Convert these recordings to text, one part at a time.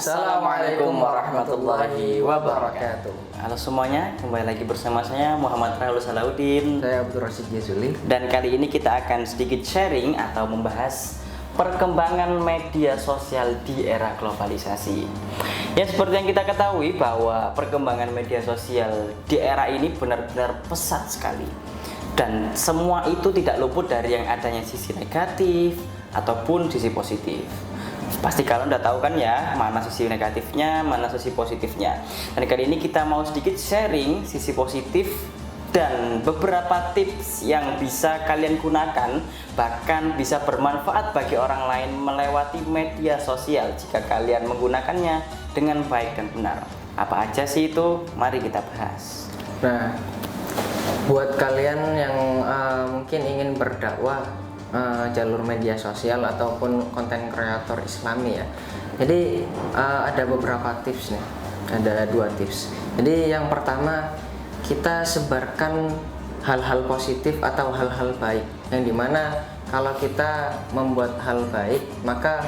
Assalamualaikum warahmatullahi wabarakatuh. Halo semuanya, kembali lagi bersama saya Muhammad Rahul Salahuddin. Saya Abdul Rasid Jazuli. Dan kali ini kita akan sedikit sharing atau membahas perkembangan media sosial di era globalisasi. Ya, seperti yang kita ketahui bahwa perkembangan media sosial di era ini benar-benar pesat sekali. Dan semua itu tidak luput dari yang adanya sisi negatif ataupun sisi positif. Pasti kalian udah tahu kan ya, mana sisi negatifnya, mana sisi positifnya. Dan kali ini kita mau sedikit sharing sisi positif dan beberapa tips yang bisa kalian gunakan, bahkan bisa bermanfaat bagi orang lain melewati media sosial jika kalian menggunakannya dengan baik dan benar. Apa aja sih itu? Mari kita bahas. Nah, buat kalian yang mungkin ingin berdakwah jalur media sosial ataupun konten kreator Islami ya. Jadi ada beberapa tips nih. Ada 2 tips. Jadi yang pertama, kita sebarkan hal-hal positif atau hal-hal baik, yang dimana kalau kita membuat hal baik maka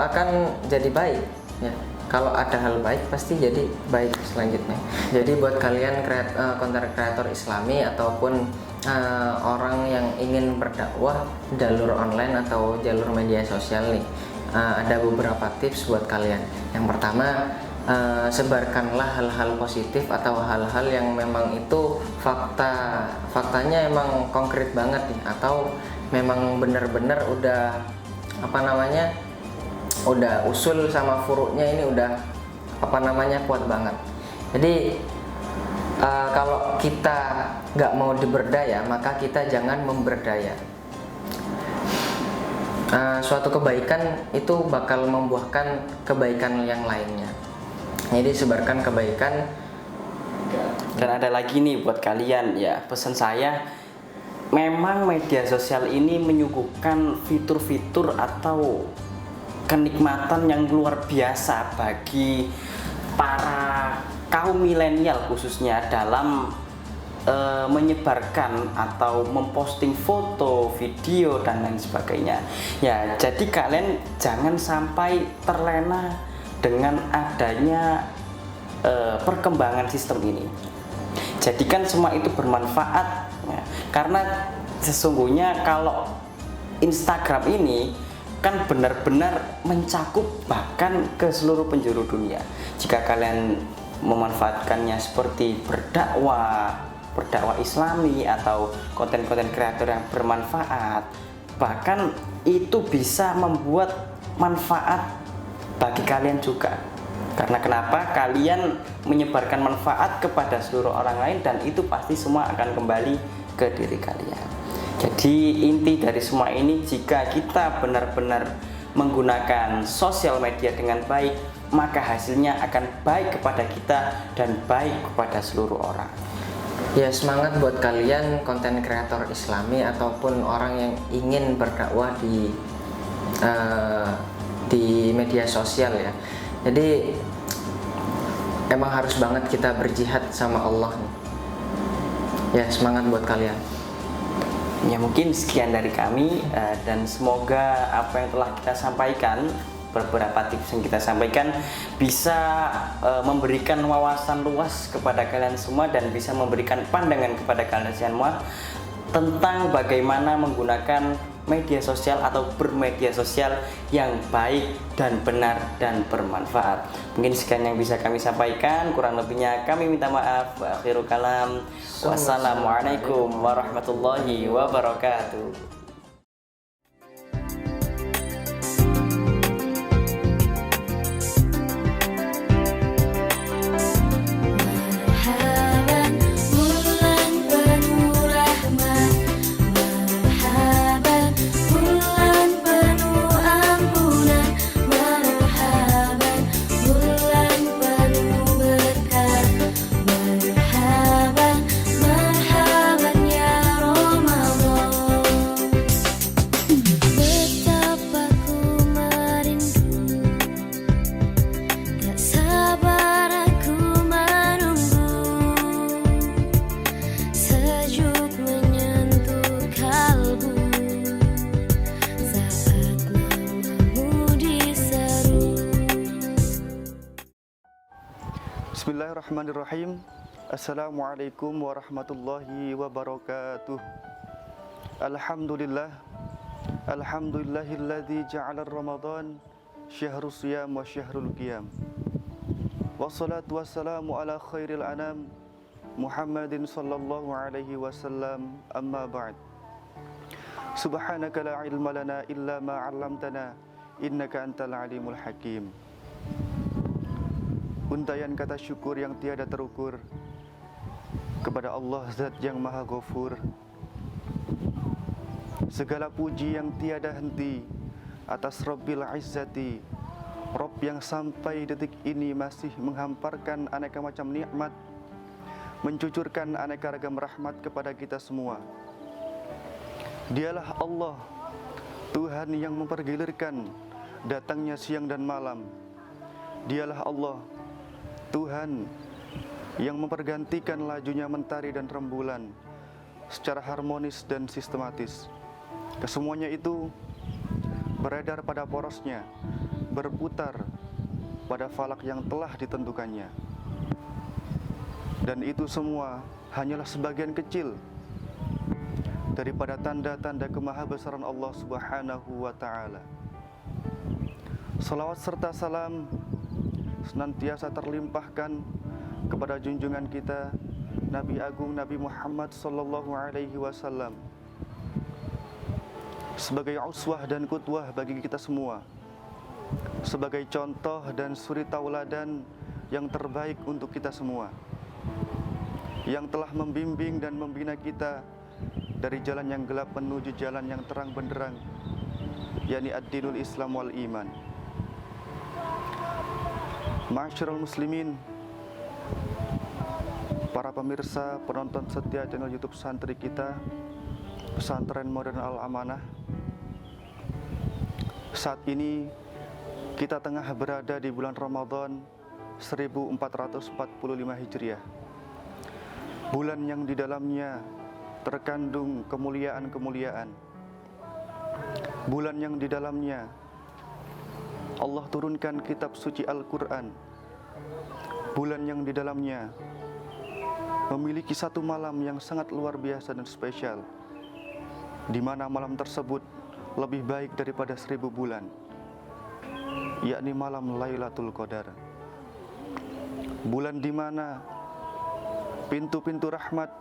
akan jadi baik ya. Kalau ada hal baik pasti jadi baik selanjutnya. Jadi buat kalian konten kreator Islami ataupun orang yang ingin berdakwah jalur online atau jalur media sosial nih, ada beberapa tips buat kalian. Yang pertama, sebarkanlah hal-hal positif atau hal-hal yang memang itu faktanya emang konkret banget nih, atau memang benar-benar udah udah usul sama furuknya ini udah kuat banget. Jadi kalau kita nggak mau diberdaya, maka kita jangan memberdaya. Suatu kebaikan itu bakal membuahkan kebaikan yang lainnya. Jadi sebarkan kebaikan. Dan ada lagi nih buat kalian ya, pesan saya, memang media sosial ini menyuguhkan fitur-fitur atau kenikmatan yang luar biasa bagi para kaum milenial, khususnya dalam menyebarkan atau memposting foto, video dan lain sebagainya. Ya, jadi kalian jangan sampai terlena dengan adanya perkembangan sistem ini. Jadikan semua itu bermanfaat ya. Karena sesungguhnya kalau Instagram ini kan benar-benar mencakup bahkan ke seluruh penjuru dunia. Jika kalian memanfaatkannya seperti berdakwah Islami atau konten-konten kreator yang bermanfaat, bahkan itu bisa membuat manfaat bagi kalian juga. Karena kenapa? Kalian menyebarkan manfaat kepada seluruh orang lain dan itu pasti semua akan kembali ke diri kalian. Jadi inti dari semua ini, jika kita benar-benar menggunakan sosial media dengan baik, maka hasilnya akan baik kepada kita dan baik kepada seluruh orang. Ya, semangat buat kalian konten kreator Islami ataupun orang yang ingin berdakwah di media sosial ya. Jadi emang harus banget kita berjihad sama Allah. Ya, semangat buat kalian. Ya, mungkin sekian dari kami dan semoga apa yang telah kita sampaikan, beberapa tips yang kita sampaikan bisa memberikan wawasan luas kepada kalian semua dan bisa memberikan pandangan kepada kalian semua tentang bagaimana menggunakan media sosial atau bermedia sosial yang baik dan benar dan bermanfaat. Mungkin sekian yang bisa kami sampaikan, kurang lebihnya kami minta maaf. Wa akhiru kalam. Wassalamualaikum warahmatullahi wabarakatuh. Bismillahirrahmanirrahim. Assalamualaikum warahmatullahi wabarakatuh. Alhamdulillah. Alhamdulillahilladzi ja'ala Ramadan syahrus siyam wa syahrul qiyam. Wassalatu wassalamu ala khairil anam Muhammadin sallallahu alaihi wasallam, amma ba'd. Subhanaka la ilma lana illa ma 'allamtana innaka antal alimul hakim. Untayan kata syukur yang tiada terukur kepada Allah Zat yang Maha Ghafur. Segala puji yang tiada henti atas Rabbil Izzati, Rabb yang sampai detik ini masih menghamparkan aneka macam nikmat, mencucurkan aneka ragam rahmat kepada kita semua. Dialah Allah, Tuhan yang mempergilirkan datangnya siang dan malam. Dialah Allah, Tuhan yang mempergantikan lajunya mentari dan rembulan secara harmonis dan sistematis. Kesemuanya itu beredar pada porosnya, berputar pada falak yang telah ditentukannya. Dan itu semua hanyalah sebagian kecil daripada tanda-tanda kemahabesaran Allah Subhanahu wa ta'ala. Salawat serta salam senantiasa terlimpahkan kepada junjungan kita Nabi Agung Nabi Muhammad sallallahu alaihi wasallam sebagai uswah dan qudwah bagi kita semua, sebagai contoh dan suri tauladan yang terbaik untuk kita semua, yang telah membimbing dan membina kita dari jalan yang gelap menuju jalan yang terang benderang, yakni ad-dinul Islam wal iman. Ma'asyiral muslimin, para pemirsa, penonton setia channel YouTube santri kita, Pesantren Modern Al Amanah. Saat ini kita tengah berada di bulan Ramadan 1445 Hijriah. Bulan yang di dalamnya terkandung kemuliaan-kemuliaan. Bulan yang di dalamnya Allah turunkan kitab suci Al-Quran. Bulan yang di dalamnya memiliki satu malam yang sangat luar biasa dan spesial, di mana malam tersebut lebih baik daripada 1000 bulan, yakni malam Lailatul Qadar. Bulan di mana pintu-pintu rahmat,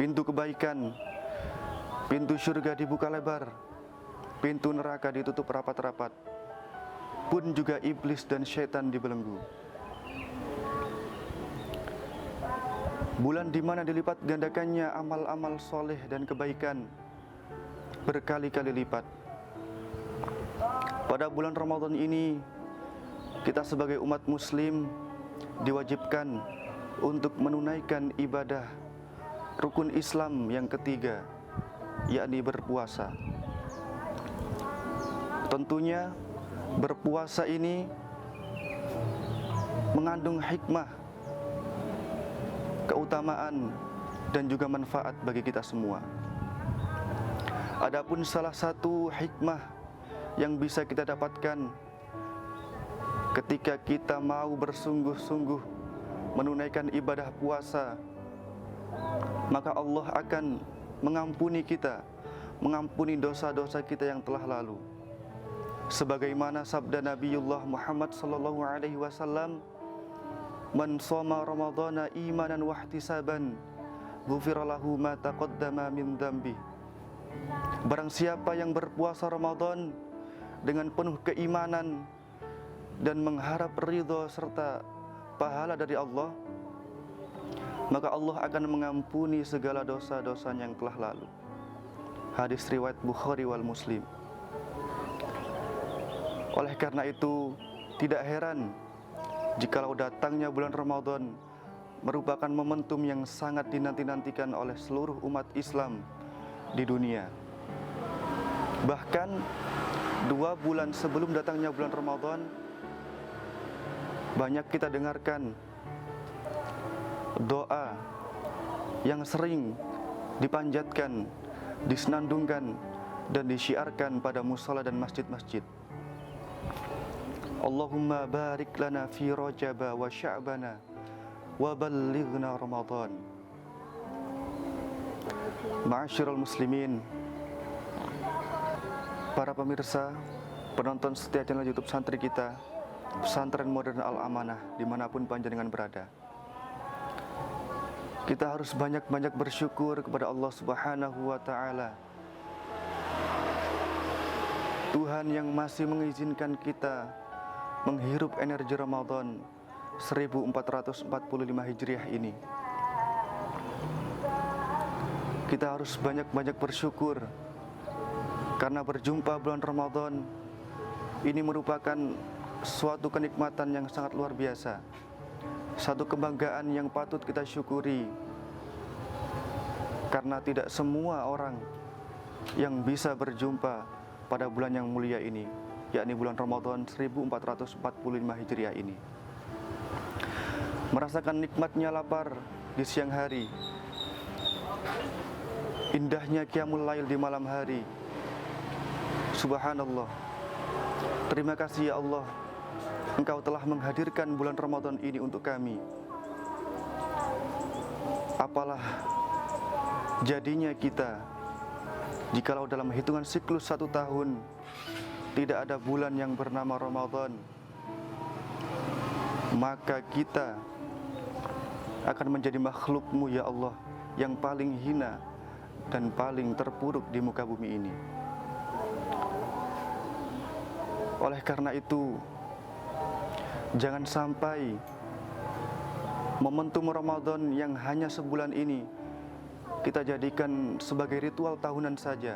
pintu kebaikan, pintu surga dibuka lebar, pintu neraka ditutup rapat-rapat, pun juga iblis dan syaitan dibelenggu. Bulan di mana dilipat gandakannya amal-amal soleh dan kebaikan berkali-kali lipat. Pada bulan Ramadan ini, kita sebagai umat muslim diwajibkan untuk menunaikan ibadah rukun Islam yang ketiga, yakni berpuasa. Tentunya berpuasa ini mengandung hikmah, keutamaan, dan juga manfaat bagi kita semua. Adapun salah satu hikmah yang bisa kita dapatkan ketika kita mau bersungguh-sungguh menunaikan ibadah puasa, maka Allah akan mengampuni kita, mengampuni dosa-dosa kita yang telah lalu. Sebagaimana sabda Nabiullah Muhammad sallallahu alaihi wasallam, "Man shoma Ramadhana imanan wa ihtisaban, ghufira lahu ma taqaddama min dzambi." Barang siapa yang berpuasa Ramadan dengan penuh keimanan dan mengharap ridho serta pahala dari Allah, maka Allah akan mengampuni segala dosa-dosanya yang telah lalu. Hadis riwayat Bukhari wal Muslim. Oleh karena itu, tidak heran jikalau datangnya bulan Ramadan merupakan momentum yang sangat dinanti-nantikan oleh seluruh umat Islam di dunia. Bahkan 2 bulan sebelum datangnya bulan Ramadan, banyak kita dengarkan doa yang sering dipanjatkan, disenandungkan, dan disyiarkan pada musala dan masjid-masjid. Allahumma barik lana fi Rajaba wa Sya'bana wa ballighna Ramadan. Ma'asyiral muslimin, para pemirsa, penonton setia channel YouTube santri kita, Pesantren Modern Al-Amanah, dimanapun panjenengan berada. Kita harus banyak-banyak bersyukur kepada Allah Subhanahu wa Ta'ala, Tuhan yang masih mengizinkan kita menghirup energi Ramadan 1445 Hijriah ini. Kita harus banyak-banyak bersyukur karena berjumpa bulan Ramadan ini merupakan suatu kenikmatan yang sangat luar biasa, satu kebanggaan yang patut kita syukuri, karena tidak semua orang yang bisa berjumpa pada bulan yang mulia ini, yakni bulan Ramadan 1445 Hijriah ini. Merasakan nikmatnya lapar di siang hari, indahnya qiyamul lail di malam hari. Subhanallah, terima kasih ya Allah, Engkau telah menghadirkan bulan Ramadan ini untuk kami. Apalah jadinya kita jikalau dalam hitungan siklus 1 tahun tidak ada bulan yang bernama Ramadan, maka kita akan menjadi makhluk-Mu ya Allah yang paling hina dan paling terpuruk di muka bumi ini. Oleh karena itu, jangan sampai momentum Ramadan yang hanya sebulan ini kita jadikan sebagai ritual tahunan saja.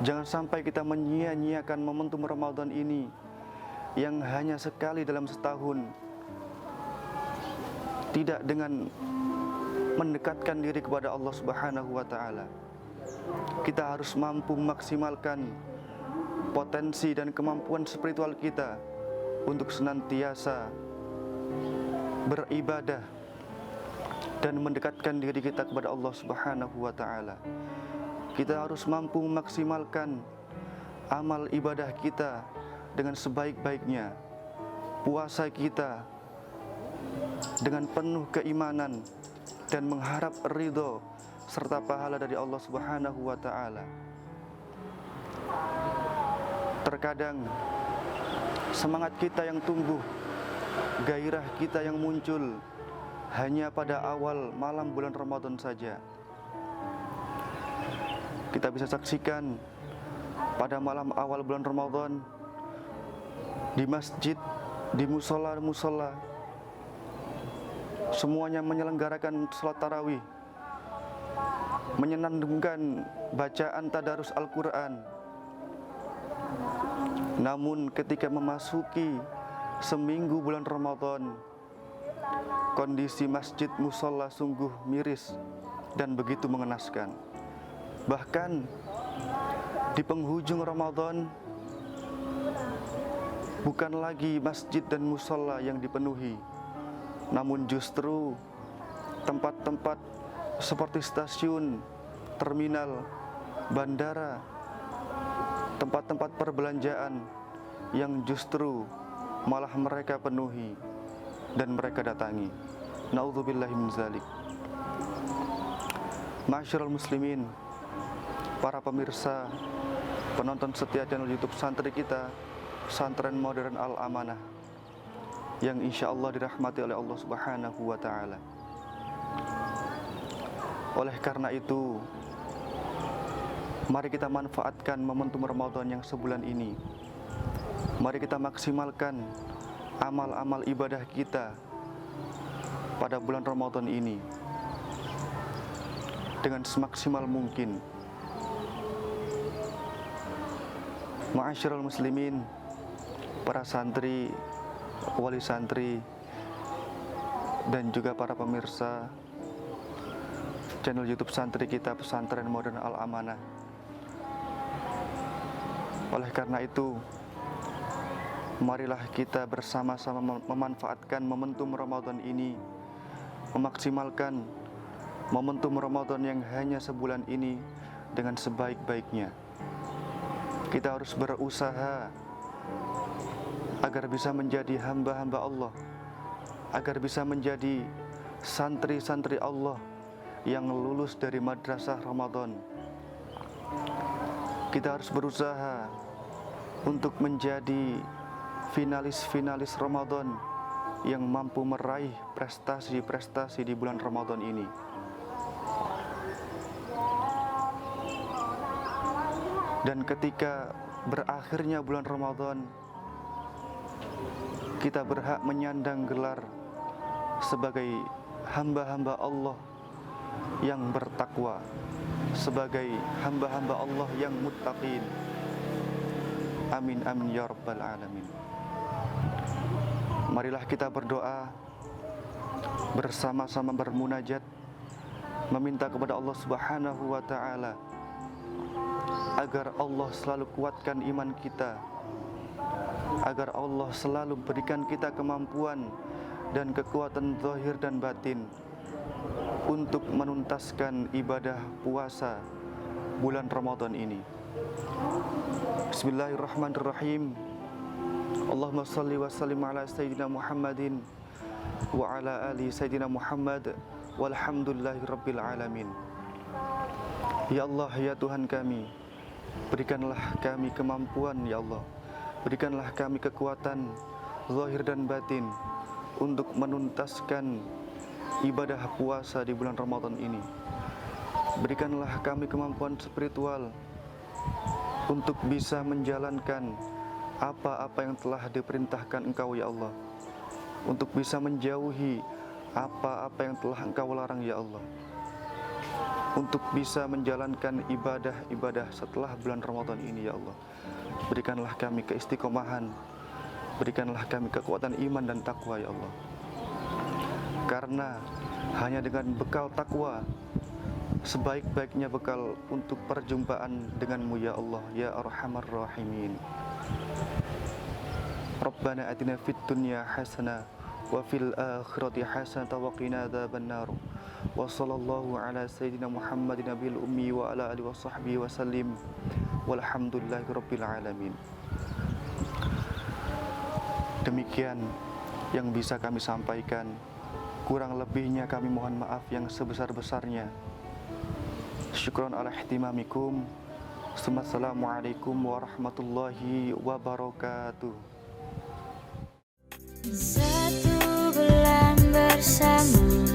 Jangan sampai kita menyia-nyiakan momentum Ramadan ini yang hanya sekali dalam setahun, tidak dengan mendekatkan diri kepada Allah Subhanahu wa Ta'ala. Kita harus mampu memaksimalkan potensi dan kemampuan spiritual kita untuk senantiasa beribadah dan mendekatkan diri kita kepada Allah Subhanahu wa Ta'ala. Kita harus mampu memaksimalkan amal ibadah kita dengan sebaik-baiknya, puasa kita dengan penuh keimanan dan mengharap ridho serta pahala dari Allah Subhanahu wa Ta'ala. Terkadang semangat kita yang tumbuh, gairah kita yang muncul hanya pada awal malam bulan Ramadan saja. Kita bisa saksikan pada malam awal bulan Ramadan di masjid, di musola-musola, semuanya menyelenggarakan salat tarawih, menyenandungkan bacaan tadarus Al-Quran. Namun ketika memasuki seminggu bulan Ramadan, kondisi masjid musola sungguh miris dan begitu mengenaskan. Bahkan di penghujung Ramadan, bukan lagi masjid dan musola yang dipenuhi, namun justru tempat-tempat seperti stasiun, terminal, bandara, tempat-tempat perbelanjaan yang justru malah mereka penuhi dan mereka datangi. Na'udzubillahi min dzalik. Ma'asyiral muslimin, para pemirsa, penonton setia channel YouTube santri kita, Pesantren Modern Al-Amanah, yang insya Allah dirahmati oleh Allah Subhanahu wa Ta'ala. Oleh karena itu, mari kita manfaatkan momentum Ramadan yang sebulan ini. Mari kita maksimalkan amal-amal ibadah kita pada bulan Ramadan ini dengan semaksimal mungkin. Ma'asyiral muslimin, para santri, wali santri, dan juga para pemirsa channel YouTube santri kita, Pesantren Modern Al-Amanah. Oleh karena itu, marilah kita bersama-sama memanfaatkan momentum Ramadan ini, memaksimalkan momentum Ramadan yang hanya sebulan ini dengan sebaik-baiknya. Kita harus berusaha agar bisa menjadi hamba-hamba Allah agar bisa menjadi santri-santri Allah yang lulus dari madrasah Ramadan. Kita harus berusaha untuk menjadi finalis-finalis Ramadan yang mampu meraih prestasi-prestasi di bulan Ramadan ini. Dan ketika berakhirnya bulan Ramadan, kita berhak menyandang gelar sebagai hamba-hamba Allah yang bertakwa, sebagai hamba-hamba Allah yang muttaqin. Amin amin ya rabbal alamin. Marilah kita berdoa, bersama-sama bermunajat, meminta kepada Allah Subhanahu wa taala agar Allah selalu kuatkan iman kita, agar Allah selalu berikan kita kemampuan dan kekuatan zahir dan batin untuk menuntaskan ibadah puasa bulan Ramadan ini. Bismillahirrahmanirrahim. Allahumma salli wa sallim ala Sayyidina Muhammadin wa ala ali Sayyidina Muhammad walhamdulillahi rabbil alamin. Ya Allah, ya Tuhan kami, berikanlah kami kemampuan ya Allah, berikanlah kami kekuatan zahir dan batin untuk menuntaskan ibadah puasa di bulan Ramadan ini. Berikanlah kami kemampuan spiritual untuk bisa menjalankan apa-apa yang telah diperintahkan Engkau ya Allah, untuk bisa menjauhi apa-apa yang telah Engkau larang ya Allah, untuk bisa menjalankan ibadah-ibadah setelah bulan Ramadan ini ya Allah. Berikanlah kami keistiqomahan, berikanlah kami kekuatan iman dan takwa ya Allah. Karena hanya dengan bekal takwa, sebaik-baiknya bekal untuk perjumpaan denganmu ya Allah, ya Arhamar Rahimin. Rabbana atina fid dunya hasanah wa fil akhirati hasanah wa qina adzabannar. Wa sallallahu ala sayyidina Muhammadin nabiyil ummi wa ala alihi wa sahbihi wa sallim. Walhamdulillahi rabbil alamin. Demikian yang bisa kami sampaikan. Kurang lebihnya kami mohon maaf yang sebesar-besarnya. Syukran ala ihtimamikum. Assalamualaikum warahmatullahi wabarakatuh. Satu bulan bersama